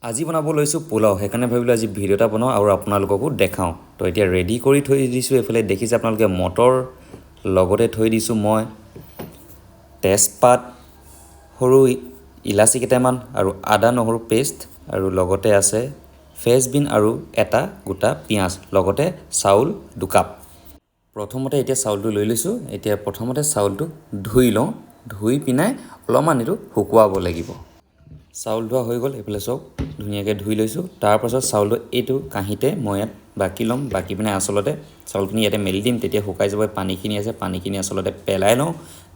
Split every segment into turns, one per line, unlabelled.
আজি বনাব লৈছোঁ পোলাও সেইকাৰণে ভাবিলোঁ আজি ভিডিঅ' এটা বনাওঁ আৰু আপোনালোককো দেখাওঁ তো এতিয়া ৰেডি কৰি থৈ দিছোঁ এইফালে দেখিছে আপোনালোকে মটৰ লগতে থৈ দিছোঁ মই তেজপাত সৰু ইলাচি কেইটামান আৰু আদা নহৰু পেষ্ট আৰু লগতে আছে ফ্ৰেঞ্চবিন আৰু এটা গোটা পিঁয়াজ লগতে চাউল 2 কাপ প্ৰথমতে এতিয়া চাউলটো লৈ লৈছোঁ এতিয়া প্ৰথমতে চাউলটো ধুই লওঁ ধুই পিনাই অলপমান এইটো শুকুৱাব লাগিব চাউল ধোৱা হৈ গ'ল এইফালে চব ধুনীয়াকৈ ধুই লৈছোঁ তাৰপাছত চাউলটো এইটো কাঁহীতে মই ইয়াত বাকি ল'ম বাকি পিনে আচলতে চাউলখিনি ইয়াতে মেলি দিম তেতিয়া শুকাই যাব পানীখিনি আছে পানীখিনি আচলতে পেলাই লওঁ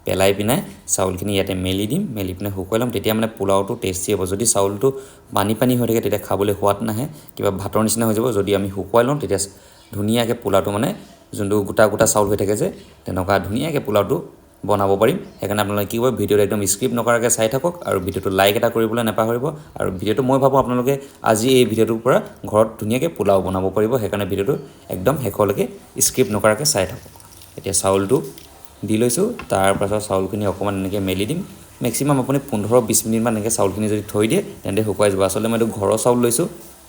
পেলাই পিনে চাউলখিনি ইয়াতে মেলি দিম মেলি পিনে শুকুৱাই ল'ম তেতিয়া মানে পোলাওটো টেষ্টি হ'ব যদি চাউলটো পানী হৈ থাকে তেতিয়া খাবলৈ সোৱাদ নাহে কিবা ভাতৰ নিচিনা হৈ যাব যদি আমি শুকুৱাই লওঁ তেতিয়া ধুনীয়াকৈ পোলাওটো মানে যোনটো গোটা গোটা চাউল হৈ থাকে যে তেনেকুৱা ধুনীয়াকৈ পোলাওটো বনাব পাৰিম সেইকাৰণে আপোনালোকে কি কৰিব ভিডিঅ'টো একদম স্কিপ নকৰাকৈ চাই থাকক আৰু ভিডিঅ'টো লাইক এটা কৰিবলৈ নাপাহৰিব আৰু ভিডিঅ'টো মই ভাবোঁ আপোনালোকে আজি এই ভিডিঅ'টোৰ পৰা ঘৰত ধুনীয়াকৈ পোলাও বনাব পাৰিব সেইকাৰণে ভিডিঅ'টো একদম শেষলৈকে স্কিপ নকৰাকৈ চাই থাকক এতিয়া চাউলটো দি লৈছোঁ তাৰপাছত চাউলখিনি অকণমান এনেকৈ মেলি দিম মেক্সিমাম আপুনি 15-20 মিনিটমান এনেকৈ চাউলখিনি যদি থৈ দিয়ে তেন্তে শুকুৱাই যাব আচলতে মই এইটো ঘৰৰ চাউল লৈছোঁ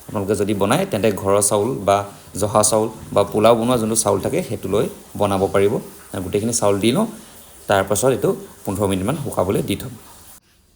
আপোনালোকে যদি বনায় তেন্তে ঘৰৰ চাউল বা জহা চাউল বা পোলাও বনোৱা যোনটো চাউল থাকে সেইটো লৈ বনাব পাৰিব গোটেইখিনি চাউল দি লওঁ তাৰপাছত এইটো 15 মিনিটমান শুকাবলৈ দি থ'ম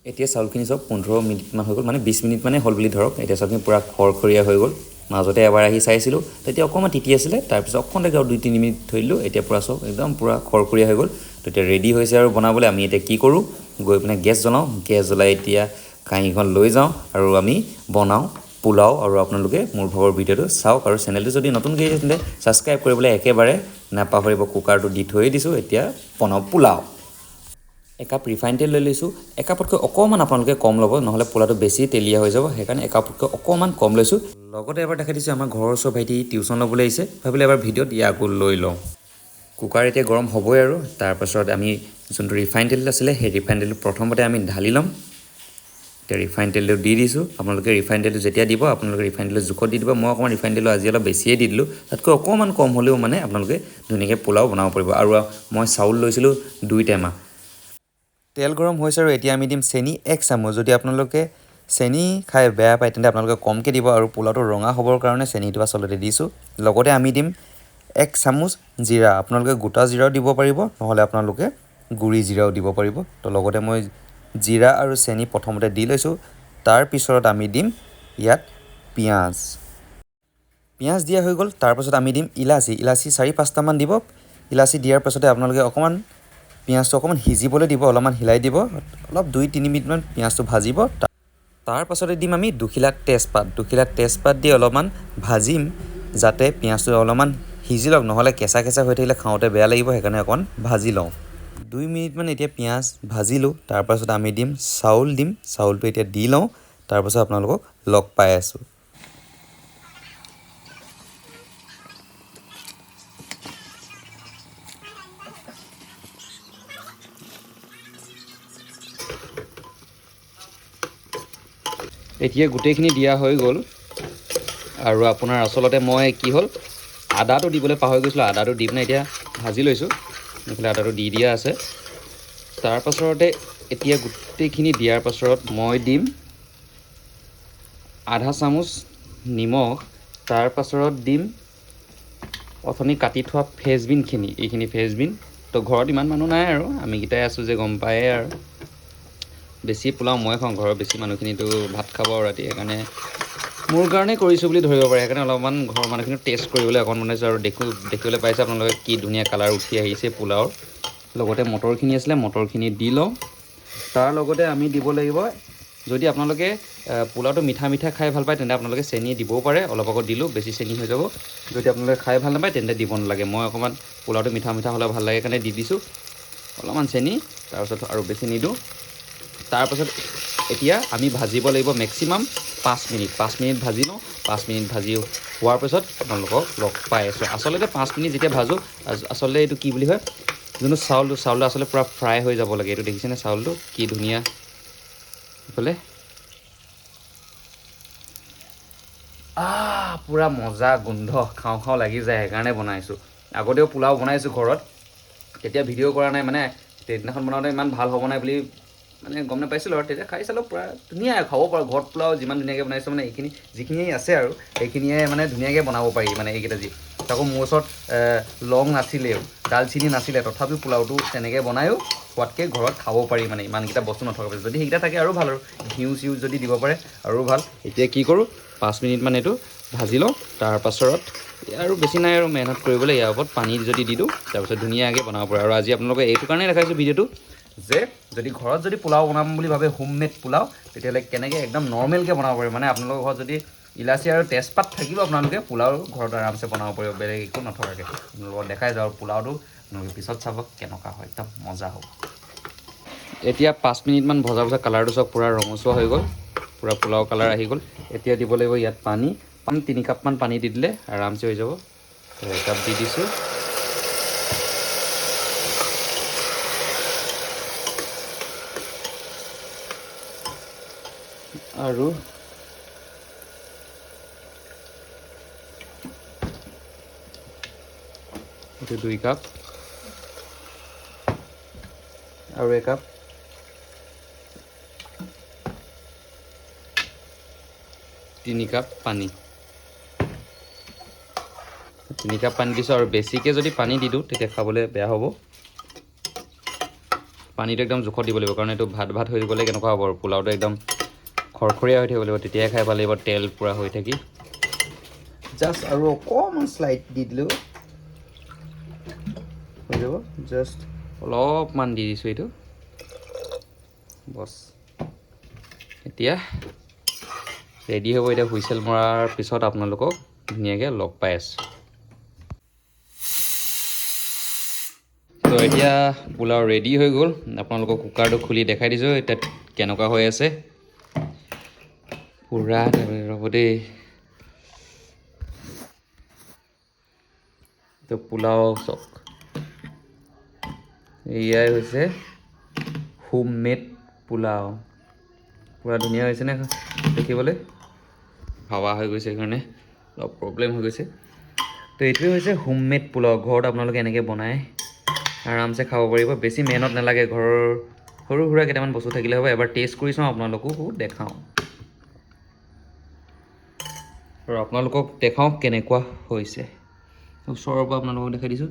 এতিয়া চাউলখিনি চব 15 মিনিটমান হৈ গ'ল মানে 20 মিনিটমানেই হ'ল বুলি ধৰক এতিয়া চাউলখিনি পূৰা খৰখৰীয়া হৈ গ'ল মাজতে এবাৰ আহি চাইছিলোঁ তেতিয়া অকণমান তিতি আছিলে তাৰপিছত অকণমান আৰু 2-3 মিনিট থৈ দিলোঁ এতিয়া পূৰা চব একদম পূৰা খৰখৰীয়া হৈ গ'ল তো এতিয়া ৰেডি হৈছে আৰু বনাবলৈ আমি এতিয়া কি কৰোঁ গৈ পিনে গেছ জ্বলাওঁ গেছ জ্বলাই এতিয়া কাঁহীখন লৈ যাওঁ আৰু আমি বনাওঁ পোলাও আৰু আপোনালোকে মোৰ ভাগৰ ভিডিঅ'টো চাওক আৰু চেনেলটো যদি নতুনকৈ আহিছে তেন্তে ছাবস্ক্ৰাইব কৰিবলৈ একেবাৰে নাপাহৰিব কুকাৰটো দি থৈ দিছোঁ এতিয়া বনাওঁ পোলাও একাপ ৰিফাইন তেল লৈ লৈছোঁ একাপতকৈ অকণমান আপোনালোকে কম ল'ব নহ'লে পোলাওটো বেছি তেলীয়া হৈ যাব সেইকাৰণে একাপতকৈ অকণমান কম লৈছোঁ লগতে এবাৰ দেখাই দিছোঁ আমাৰ ঘৰৰ ওচৰ ভাইটি টিউশ্যন ল'বলৈ আহিছে ভাবিলে এবাৰ ভিডিঅ'ত ইয়াকো লৈ লওঁ কুকাৰ এতিয়া গৰম হ'বই আৰু তাৰপাছত আমি যোনটো ৰিফাইন তেল আছিলে সেই ৰিফাইন তেলটো প্ৰথমতে আমি ঢালি ল'ম এতিয়া ৰিফাইন তেলটো দি দিছোঁ আপোনালোকে ৰিফাইন তেলটো যেতিয়া দিব আপোনালোকে ৰিফাইন তেলটো জোখত দি দিব মই অকণমান ৰিফাইন তেলটো আজি অলপ বেছিয়ে দি দিলোঁ তাতকৈ অকণমান কম হ'লেও মানে আপোনালোকে ধুনীয়াকৈ পোলাও বনাব পাৰিব আৰু মই চাউল লৈছিলোঁ 2 টেমা তেল গৰম হৈছে আৰু এতিয়া আমি দিম চেনি 1 চামুচ যদি আপোনালোকে চেনি খাই বেয়া পায় তেন্তে আপোনালোকে কমকৈ দিব আৰু পোলাওটো ৰঙা হ'বৰ কাৰণে চেনিটো আচলতে দিছোঁ লগতে আমি দিম 1 চামুচ জিৰা আপোনালোকে গোটা জিৰাও দিব পাৰিব নহ'লে আপোনালোকে গুড়ি জিৰাও দিব পাৰিব তো লগতে মই জিৰা আৰু চেনি প্ৰথমতে দি লৈছোঁ তাৰপিছত আমি দিম ইয়াত পিঁয়াজ দিয়া হৈ গ'ল তাৰপাছত আমি দিম ইলাচি 4-5টামান দিব ইলাচি দিয়াৰ পাছতে আপোনালোকে অকণমান পিঁয়াজটো অকণমান সিজিবলৈ দিব অলপমান হিলাই দিব অলপ 2-3 মিনিটমান পিঁয়াজটো ভাজিব তাৰপাছতে দিম আমি দুখিলা তেজপাত দি অলপমান ভাজিম যাতে পিঁয়াজটো অলপমান সিজি লওক নহ'লে কেঁচা হৈ থাকিলে খাওঁতে বেয়া লাগিব সেইকাৰণে অকণমান ভাজি লওঁ 2 মিনিটমান এতিয়া পিঁয়াজ ভাজিলোঁ তাৰপাছত আমি চাউলটো এতিয়া দি লওঁ তাৰপাছত আপোনালোকক লগ পাই আছোঁ এতিয়া গোটেইখিনি দিয়া হৈ গ'ল আৰু আপোনাৰ আচলতে মই কি হ'ল আদাটো দিবলৈ পাহৰি গৈছিলোঁ আদাটো দি পিনে এতিয়া ভাজি লৈছোঁ এইফালে আদাটো দি দিয়া আছে তাৰপাছতে এতিয়া গোটেইখিনি দিয়াৰ পাছত মই দিম আধা চামুচ নিমখ তাৰপাছত দিম অথনি কাটি থোৱা ফ্ৰেঞ্চবিনখিনি এইখিনি ফ্ৰেঞ্চবিন তো ঘৰত ইমান মানুহ নাই আৰু আমি কেইটাই আছোঁ যে গম পায়ে আৰু বেছি পোলাও মই খাওঁ ঘৰৰ বেছি মানুহখিনিতো ভাত খাব আৰু ৰাতি সেইকাৰণে মোৰ কাৰণেই কৰিছোঁ বুলি ধৰিব পাৰে সেইকাৰণে অলপমান ঘৰৰ মানুহখিনি টেষ্ট কৰিবলৈ অকণ বনাইছোঁ আৰু দেখিবলৈ পাইছে আপোনালোকে কি ধুনীয়া কালাৰ উঠি আহিছে পোলাওৰ লগতে মটৰখিনি আছিলে মটৰখিনি দি লওঁ তাৰ লগতে আমি দিব লাগিব যদি আপোনালোকে পোলাওটো মিঠা খাই ভাল পায় তেন্তে আপোনালোকে চেনি দিবও পাৰে অলপ আগত দিলোঁ বেছি চেনি হৈ যাব যদি আপোনালোকে খাই ভাল নাপায় তেন্তে দিব নালাগে মই অকণমান পোলাওটো মিঠা হ'লে ভাল লাগে কাৰণে দি দিছোঁ অলপমান চেনি তাৰপিছত আৰু বেছি নিদিওঁ তাৰপাছত এতিয়া আমি ভাজিব লাগিব মেক্সিমাম 5 মিনিট ভাজি লওঁ 5 মিনিট ভাজি হোৱাৰ পিছত আপোনালোকক লগ পাই আছোঁ আচলতে 5 মিনিট যেতিয়া ভাজোঁ আচলতে এইটো কি বুলি কয় যোনটো চাউলটো আচলতে পূৰা ফ্ৰাই হৈ যাব লাগে এইটো দেখিছেনে চাউলটো কি ধুনীয়া এইফালে পূৰা মজা গোন্ধ খাওঁ লাগি যায় সেইকাৰণে বনাইছোঁ আগতেও পোলাও বনাইছোঁ ঘৰত তেতিয়া ভিডিঅ' কৰা নাই মানে সেইদিনাখন বনাওঁতে ইমান ভাল হ'ব নাই বুলি মানে গম নাপাইছিলোঁ আৰু তেতিয়া খাই চালোঁ পূৰা ধুনীয়া খাব পাৰোঁ ঘৰত পোলাও যিমান ধুনীয়াকৈ বনাইছোঁ মানে এইখিনি যিখিনি আছে আৰু সেইখিনিয়ে মানে ধুনীয়াকৈ বনাব পাৰি মানে এইকেইটা যি তাকো মোৰ ওচৰত লং নাছিলেও ডালচিনি নাছিলে তথাপিও পোলাওটো তেনেকৈ বনায়ো খোৱাতকৈ ঘৰত খাব পাৰি মানে ইমানকেইটা বস্তু নথকাৰ পিছত যদি সেইকেইটা থাকে আৰু ভাল আৰু ঘিউ চিউ যদি দিব পাৰে আৰু ভাল এতিয়া কি কৰোঁ 5 মিনিটমান এইটো ভাজি লওঁ তাৰপাছত আৰু বেছি নাই আৰু মেহনত কৰিবলৈ ইয়াৰ ওপৰত পানী যদি দি দিওঁ তাৰপিছত ধুনীয়াকৈ বনাব পাৰে আৰু আজি আপোনালোকে এইটো কাৰণেই দেখাইছোঁ ভিডিঅ'টো যে যদি ঘৰত যদি পোলাও বনাম বুলি ভাবে হোমমেড পোলাও তেতিয়াহ'লে কেনেকৈ একদম নৰ্মেলকৈ বনাব পাৰে মানে আপোনালোকৰ ঘৰত যদি ইলাচি আৰু তেজপাত থাকিব আপোনালোকে পোলাও ঘৰত আৰামছে বনাব পাৰিব বেলেগ একো নথকাকৈ আপোনালোকক দেখাই যাওঁ আৰু পোলাওটো আপোনালোকে পিছত চাব কেনেকুৱা হয় একদম মজা হ'ব এতিয়া 5 মিনিটমান ভজাৰ পিছত কালাৰটো চব পূৰা ৰঙচুৱা হৈ গ'ল পূৰা পোলাও কালাৰ আহি গ'ল এতিয়া দিব লাগিব ইয়াত পানী 3 কাপমান পানী দি দিলে আৰামছে হৈ যাব একাপ দি দিছোঁ আৰু এইটো 2 কাপ আৰু একাপ 3 কাপ পানী 3 কাপ পানী দিছোঁ আৰু বেছিকৈ যদি পানী দি দিওঁ তেতিয়া খাবলৈ বেয়া হ'ব পানীটো একদম জোখত দিব লাগিব কাৰণ এইটো ভাত হৈ গ'লে কেনেকুৱা হ'ব আৰু পোলাওটো একদম খৰখৰীয়া হৈ থাকিব লাগিব তেতিয়াই খাই ভাল লাগিব তেল পূৰা হৈ থাকি জাষ্ট আৰু অকণমান শ্লাইড দি দিলেও হৈ যাব জাষ্ট অলপমান দি দিছোঁ এইটো বছ এতিয়া ৰেডি হ'ব এতিয়া হুইচেল মৰাৰ পিছত আপোনালোকক ধুনীয়াকৈ লগ পাই আছোঁ তো এতিয়া পোলাও ৰেডি হৈ গ'ল আপোনালোকক কুকাৰটো খুলি দেখাই দিছোঁ এতিয়া কেনেকুৱা হৈ আছে পূৰা ৰ'ব দেই তো পোলাও চাওক এয়াই হৈছে হোমমেড পোলাও পূৰা ধুনীয়া হৈছেনে দেখিবলৈ হাৱা হৈ গৈছে সেইকাৰণে অলপ প্ৰব্লেম হৈ গৈছে তো এইটোৱে হৈছে হোমমেড পোলাও ঘৰত আপোনালোকে এনেকৈ বনাই আৰামছে খাব পাৰিব বেছি মেহনত নালাগে ঘৰৰ সৰু সুৰা কেইটামান বস্তু থাকিলে হ'ব এবাৰ টেষ্ট কৰি চাওঁ আপোনালোককো দেখাওঁ আৰু আপোনালোকক দেখাওঁ কেনেকুৱা হৈছে ওচৰৰ পৰা আপোনালোকক দেখাই দিছোঁ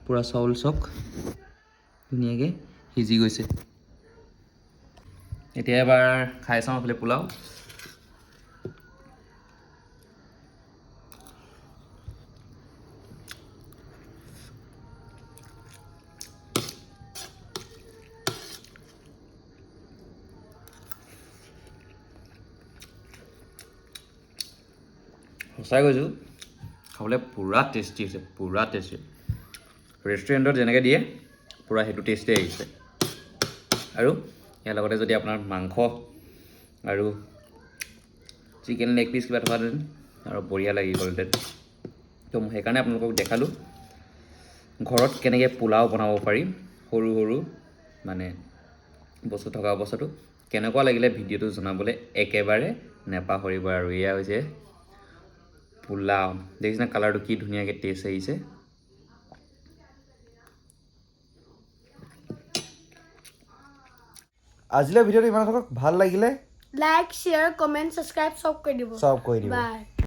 পূৰা চাউল চক ধুনীয়াকৈ সিজি গৈছে এতিয়া এবাৰ খাই চাওঁ এইফালে পোলাও সঁচাই কৈছোঁ খাবলৈ পূৰা টেষ্টি হৈছে পূৰা টেষ্টি ৰেষ্টুৰেণ্টত যেনেকৈ দিয়ে পূৰা সেইটো টেষ্টেই আহিছে আৰু ইয়াৰ লগতে যদি আপোনাৰ মাংস আৰু চিকেন লেগ পিচ কিবা থকাহেঁতেন আৰু বঢ়িয়া লাগি গ'লহেঁতেন তো মই সেইকাৰণে আপোনালোকক দেখালোঁ ঘৰত কেনেকৈ পোলাও বনাব পাৰি সৰু সৰু মানে বস্তু থকা অৱস্থাটো কেনেকুৱা লাগিলে ভিডিঅ'টো জনাবলৈ একেবাৰে নেপাহৰিব আৰু এয়া হৈছে পোলাও দেখিছেনে কালাৰটো কি ধুনীয়াকৈ টেষ্ট আহিছে আজিলৈ ভিডিঅ'টো ইমান থাকক ভাল লাগিলে
লাইক শ্বেয়াৰ কমেণ্ট ছাবস্ক্ৰাইব চব কৰি দিব
বাই